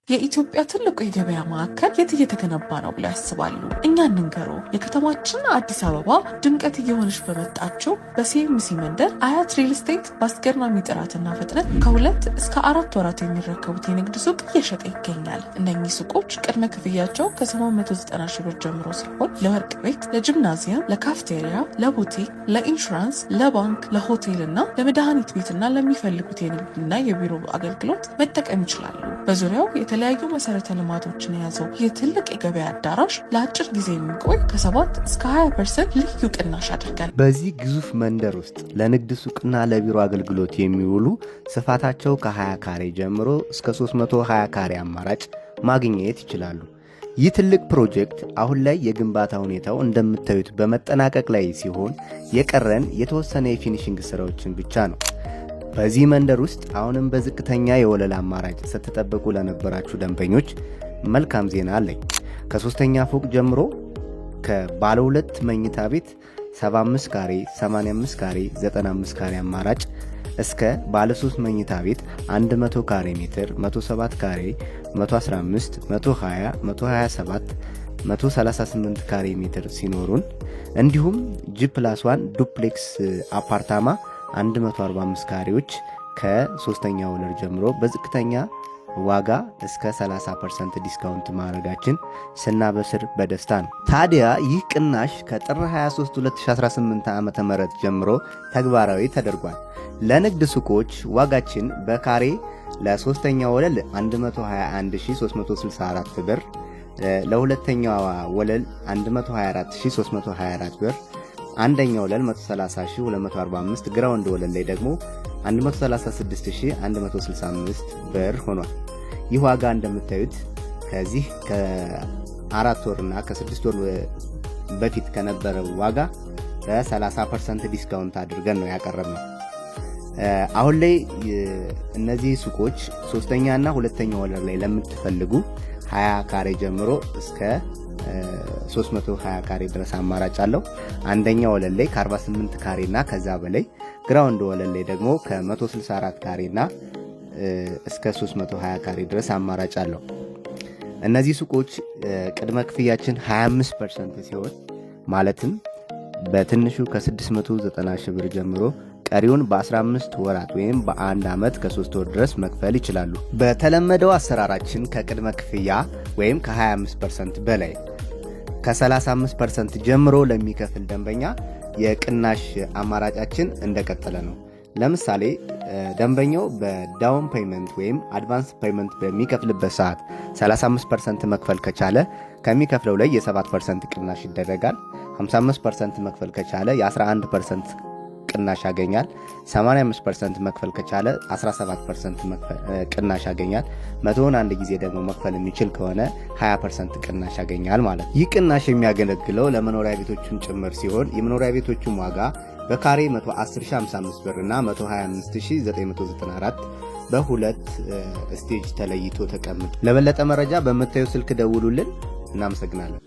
የኢትዮጵያ ትልቁ የገበያ ማዕከል የት እየተገነባ ነው ብለው ያስባሉ? እኛ እንንገሮ። የከተማችን አዲስ አበባ ድምቀት እየሆነች በመጣችው በሲኤምሲ መንደር አያት ሪል ስቴት በአስገራሚ ጥራትና ፍጥነት ከ2 እስከ 4 ወራት የሚረከቡት የንግድ ሱቅ እየሸጠ ይገኛል። እነኚህ ሱቆች ቅድመ ክፍያቸው ከ790 ሺህ ብር ጀምሮ ሲሆን ለወርቅ ቤት፣ ለጂምናዚየም፣ ለካፍቴሪያ፣ ለቡቲክ፣ ለኢንሹራንስ፣ ለባንክ፣ ለሆቴል እና ለመድኃኒት ቤትና ለሚፈልጉት የንግድና የቢሮ አገልግሎት መጠቀም ይችላሉ። በዙሪያው የተለያዩ መሰረተ ልማቶችን የያዘው ይህ ትልቅ የገበያ አዳራሽ ለአጭር ጊዜ የሚቆይ ከ7 እስከ 20% ልዩ ቅናሽ አድርገን በዚህ ግዙፍ መንደር ውስጥ ለንግድ ሱቅና ለቢሮ አገልግሎት የሚውሉ ስፋታቸው ከ20 ካሬ ጀምሮ እስከ 320 ካሬ አማራጭ ማግኘት ይችላሉ። ይህ ትልቅ ፕሮጀክት አሁን ላይ የግንባታ ሁኔታው እንደምታዩት በመጠናቀቅ ላይ ሲሆን የቀረን የተወሰነ የፊኒሽንግ ስራዎችን ብቻ ነው። በዚህ መንደር ውስጥ አሁንም በዝቅተኛ የወለል አማራጭ ስትጠብቁ ለነበራችሁ ደንበኞች መልካም ዜና አለኝ። ከ3ኛ ፎቅ ጀምሮ ከባለ 2 መኝታ ቤት 75 ካሬ፣ 85 ካሬ፣ 95 ካሬ አማራጭ እስከ ባለ 3 መኝታ ቤት 100 ካሬ ሜትር፣ 107 ካሬ፣ 115፣ 120፣ 127፣ 138 ካሬ ሜትር ሲኖሩን እንዲሁም G+1 ዱፕሌክስ አፓርታማ 145 ካሬዎች ከ3ኛ ወለል ጀምሮ በዝቅተኛ ዋጋ እስከ 30% ዲስካውንት ማድረጋችን ስናበስር በደስታ ነው። ታዲያ ይህ ቅናሽ ከጥር 23 2018 ዓ.ም ጀምሮ ተግባራዊ ተደርጓል። ለንግድ ሱቆች ዋጋችን በካሬ ለ3ኛ ወለል 121364 ብር፣ ለሁለተኛው ወለል 124324 ብር፣ አንደኛው ወለል 130245፣ ግራውንድ ወለል ላይ ደግሞ 136165 ብር ሆኗል። ይህ ዋጋ እንደምታዩት ከዚህ ከ4 ወርና ከ6 ወር በፊት ከነበረው ዋጋ በ30% ዲስካውንት አድርገን ነው ያቀረብነው። አሁን ላይ እነዚህ ሱቆች 3ኛ እና 2ኛ ወለል ላይ ለምትፈልጉ 20 ካሬ ጀምሮ እስከ 320 ካሬ ድረስ አማራጭ አለው። አንደኛ ወለል ላይ ከ48 ካሬ እና ከዛ በላይ፣ ግራውንድ ወለል ላይ ደግሞ ከ164 ካሬ እና እስከ 320 ካሬ ድረስ አማራጭ አለው። እነዚህ ሱቆች ቅድመ ክፍያችን 25% ሲሆን ማለትም በትንሹ ከ690 ሺህ ብር ጀምሮ ቀሪውን በ15 ወራት ወይም በ1 ዓመት ከ3 ወር ድረስ መክፈል ይችላሉ። በተለመደው አሰራራችን ከቅድመ ክፍያ ወይም ከ25% በላይ ከ35% ጀምሮ ለሚከፍል ደንበኛ የቅናሽ አማራጫችን እንደቀጠለ ነው። ለምሳሌ ደንበኛው በዳውን ፔይመንት ወይም አድቫንስ ፔይመንት በሚከፍልበት ሰዓት 35% መክፈል ከቻለ ከሚከፍለው ላይ የ7% ቅናሽ ይደረጋል። 55% መክፈል ከቻለ የ11% ቅናሽ ያገኛል። 85% መክፈል ከቻለ 17% ቅናሽ ያገኛል። 101 ጊዜ ደግሞ መክፈል የሚችል ከሆነ 20% ቅናሽ ያገኛል ማለት ነው። ይህ ቅናሽ የሚያገለግለው ለመኖሪያ ቤቶቹን ጭምር ሲሆን የመኖሪያ ቤቶቹን ዋጋ በካሬ 110055 ብር እና 125994 በሁለት ስቴጅ ተለይቶ ተቀምጧል። ለበለጠ መረጃ በምታዩ ስልክ ደውሉልን። እናመሰግናለን።